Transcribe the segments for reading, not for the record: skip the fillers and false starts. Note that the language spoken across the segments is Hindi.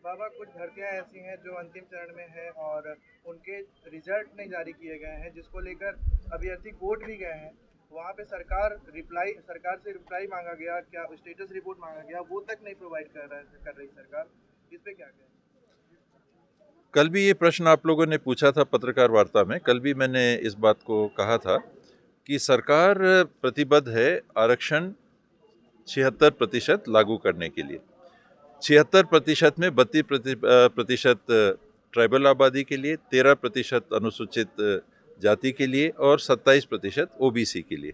बाबा, कुछ भर्तियां ऐसी हैं जो अंतिम चरण में है और उनके रिजल्ट नहीं जारी किए गए हैं, जिसको लेकर अभ्यर्थी कोर्ट भी गए हैं। वहाँ पे सरकार से रिप्लाई मांगा गया, क्या स्टेटस रिपोर्ट मांगा गया, वो तक नहीं प्रोवाइड कर रही सरकार। इस पे क्या कहें? कल भी ये प्रश्न आप लोगों ने पूछा था पत्रकार वार्ता में। कल भी मैंने इस बात को कहा था कि सरकार प्रतिबद्ध है आरक्षण 76% लागू करने के लिए। 76% में 32% ट्राइबल आबादी के लिए, 13% अनुसूचित जाति के लिए और 27% ओबीसी के लिए।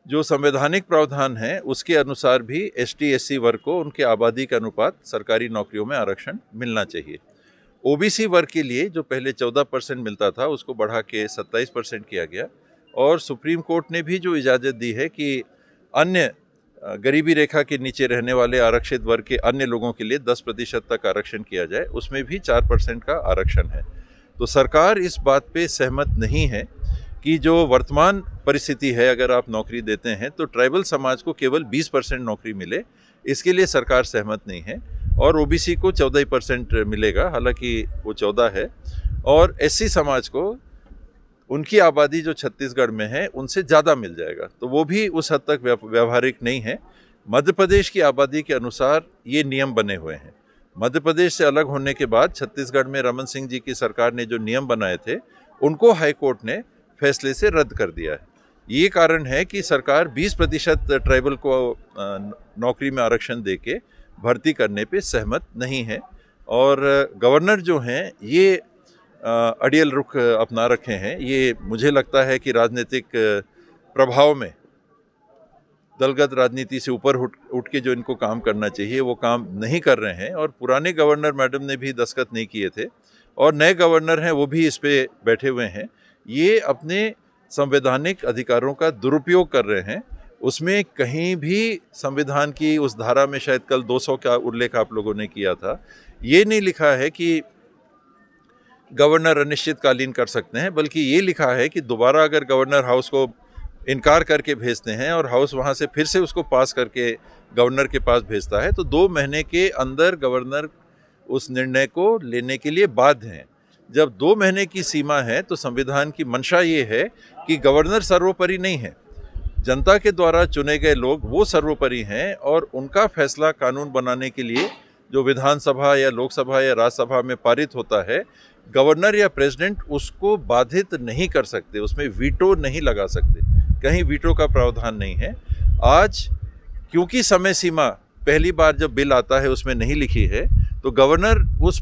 जो संवैधानिक प्रावधान है उसके अनुसार भी ST/SC वर्ग को उनके आबादी के अनुपात सरकारी नौकरियों में आरक्षण मिलना चाहिए। ओबीसी वर्ग के लिए जो पहले 14% मिलता था उसको बढ़ा के 27% किया गया और सुप्रीम कोर्ट ने भी जो इजाज़त दी है कि अन्य गरीबी रेखा के नीचे रहने वाले आरक्षित वर्ग के अन्य लोगों के लिए 10% तक आरक्षण किया जाए, उसमें भी 4% का आरक्षण है। तो सरकार इस बात पे सहमत नहीं है कि जो वर्तमान परिस्थिति है, अगर आप नौकरी देते हैं तो ट्राइबल समाज को केवल 20% नौकरी मिले, इसके लिए सरकार सहमत नहीं है। और ओबीसी को 14% मिलेगा, हालांकि वो 14 है, और SC समाज को उनकी आबादी जो छत्तीसगढ़ में है उनसे ज़्यादा मिल जाएगा, तो वो भी उस हद तक व्यवहारिक नहीं है। मध्य प्रदेश की आबादी के अनुसार ये नियम बने हुए हैं। मध्य प्रदेश से अलग होने के बाद छत्तीसगढ़ में रमन सिंह जी की सरकार ने जो नियम बनाए थे उनको हाई कोर्ट ने फैसले से रद्द कर दिया है। ये कारण है कि सरकार 20% ट्राइबल को नौकरी में आरक्षण देके भर्ती करने पे सहमत नहीं है। और गवर्नर जो हैं ये अड़ियल रुख अपना रखे हैं। ये मुझे लगता है कि राजनीतिक प्रभाव में दलगत राजनीति से ऊपर उठ के जो इनको काम करना चाहिए वो काम नहीं कर रहे हैं। और पुराने गवर्नर मैडम ने भी दस्तखत नहीं किए थे और नए गवर्नर हैं वो भी इस पे बैठे हुए हैं। ये अपने संवैधानिक अधिकारों का दुरुपयोग कर रहे हैं। उसमें कहीं भी संविधान की उस धारा में, शायद कल 200 का उल्लेख आप लोगों ने किया था, ये नहीं लिखा है कि गवर्नर अनिश्चितकालीन कर सकते हैं, बल्कि ये लिखा है कि दोबारा अगर गवर्नर हाउस को इनकार करके भेजते हैं और हाउस वहाँ से फिर से उसको पास करके गवर्नर के पास भेजता है तो 2 महीने के अंदर गवर्नर उस निर्णय को लेने के लिए बाध्य हैं। जब 2 महीने की सीमा है तो संविधान की मंशा ये है कि गवर्नर सर्वोपरि नहीं है, जनता के द्वारा चुने गए लोग वो सर्वोपरि हैं और उनका फैसला कानून बनाने के लिए जो विधानसभा या लोकसभा या राज्यसभा में पारित होता है, गवर्नर या प्रेसिडेंट उसको बाधित नहीं कर सकते, उसमें वीटो नहीं लगा सकते, कहीं वीटो का प्रावधान नहीं है। आज क्योंकि समय सीमा पहली बार जब बिल आता है उसमें नहीं लिखी है तो गवर्नर उस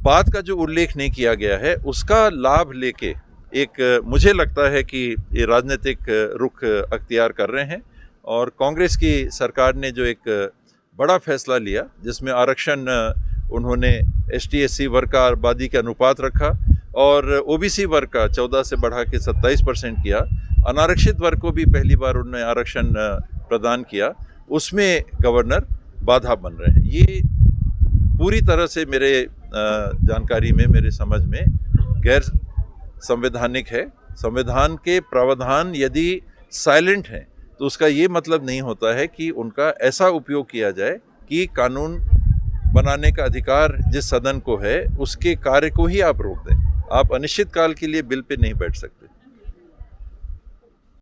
बात का जो उल्लेख नहीं किया गया है उसका लाभ लेके एक मुझे लगता है कि ये राजनीतिक रुख अख्तियार कर रहे हैं। और कांग्रेस की सरकार ने जो एक बड़ा फैसला लिया जिसमें आरक्षण उन्होंने ST/SC वर्ग का आबादी के अनुपात रखा और OBC वर्ग का 14 से बढ़ा के 27% किया, अनारक्षित वर्ग को भी पहली बार उन्होंने आरक्षण प्रदान किया, उसमें गवर्नर बाधा बन रहे हैं। ये पूरी तरह से मेरे जानकारी में, मेरे समझ में गैर संवैधानिक है। संविधान के प्रावधान यदि साइलेंट हैं तो उसका ये मतलब नहीं होता है कि उनका ऐसा उपयोग किया जाए कि कानून बनाने का अधिकार जिस सदन को है उसके कार्य को ही आप रोक दें। आप अनिश्चित काल के लिए बिल पे नहीं बैठ सकते।